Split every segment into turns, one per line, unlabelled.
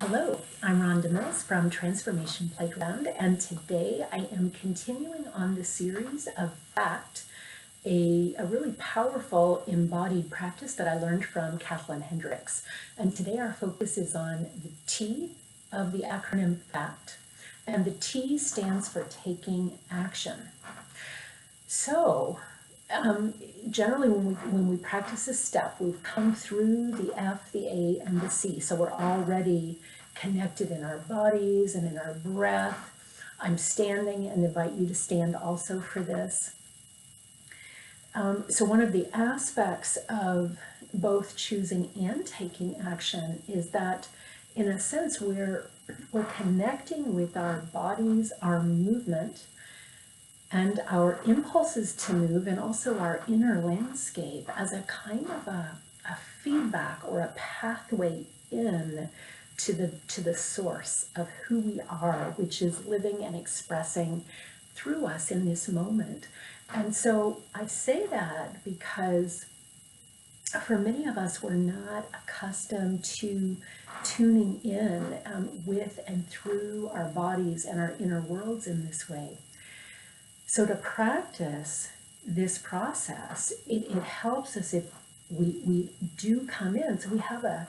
Hello, I'm Rhonda Mills from Transformation Playground, and today I am continuing on the series of F.A.C.T, a really powerful embodied practice that I learned from Kathleen Hendricks. And today our focus is on the T of the acronym F.A.C.T, and the T stands for taking action. So, generally when we practice this step, we've come through the F, the A, and the C. So we're already connected in our bodies and in our breath. I'm standing and invite you to stand also for this. So one of the aspects of both choosing and taking action is that, in a sense, we're connecting with our bodies, our movement, and our impulses to move, and also our inner landscape as a kind of a feedback or a pathway in to the source of who we are, which is living and expressing through us in this moment. And so I say that because for many of us, we're not accustomed to tuning in with and through our bodies and our inner worlds in this way. So to practice this process, it helps us if we do come in, so we have a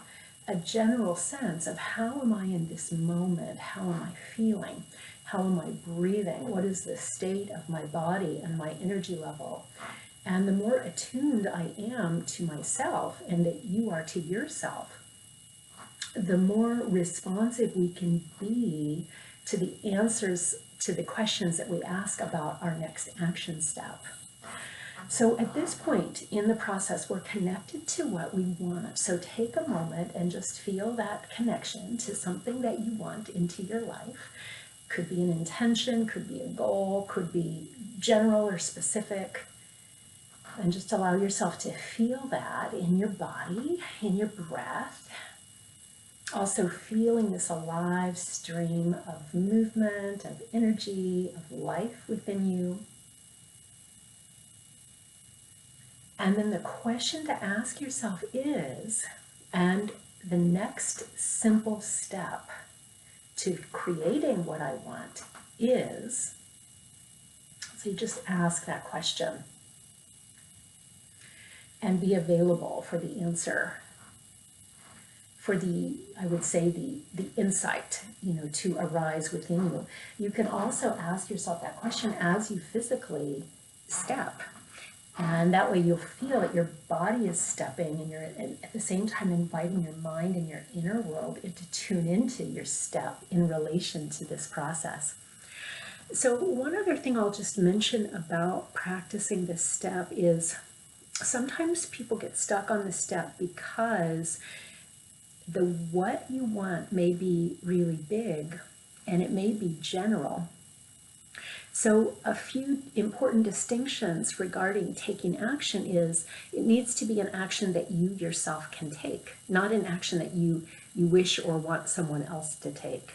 general sense of how am I in this moment, how am I feeling, how am I breathing, what is the state of my body and my energy level. And the more attuned I am to myself and that you are to yourself, the more responsive we can be to the answers to the questions that we ask about our next action step. So at this point in the process, we're connected to what we want. So take a moment and just feel that connection to something that you want into your life. Could be an intention, could be a goal, could be general or specific. And just allow yourself to feel that in your body, in your breath. Also feeling this alive stream of movement, of energy, of life within you. And then the question to ask yourself is, and the next simple step to creating what I want is, so you just ask that question and be available for the answer. For the, I would say, the insight, to arise within you. You can also ask yourself that question as you physically step. And that way you'll feel that your body is stepping, and you're at the same time inviting your mind and your inner world to tune into your step in relation to this process. So one other thing I'll just mention about practicing this step is sometimes people get stuck on the step because the what you want may be really big and it may be general. So a few important distinctions regarding taking action is it needs to be an action that you yourself can take, not an action that you wish or want someone else to take.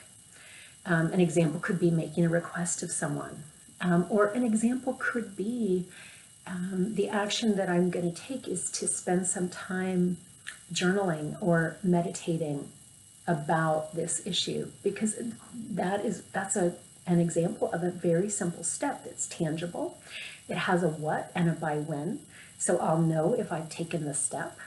An example could be making a request of someone, or an example could be the action that I'm going to take is to spend some time journaling or meditating about this issue, because that's an example of a very simple step that's tangible. It has a what and a by when, so I'll know if I've taken the step,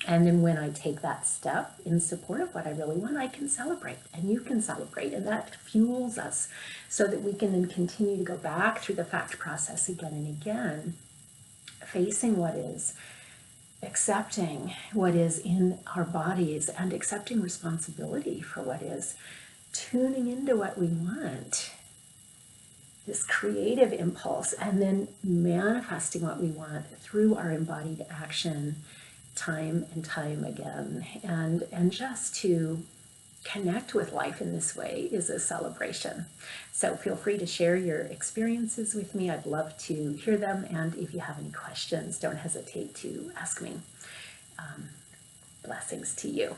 and then when I take that step in support of what I really want, I can celebrate, and you can celebrate, and that fuels us so that we can then continue to go back through the F.A.C.T process again and again, facing what is, accepting what is in our bodies, and accepting responsibility for what is, tuning into what we want, this creative impulse, and then manifesting what we want through our embodied action time and time again. And just to connect with life in this way is a celebration. So feel free to share your experiences with me. I'd love to hear them, and if you have any questions, don't hesitate to ask me. Blessings to you.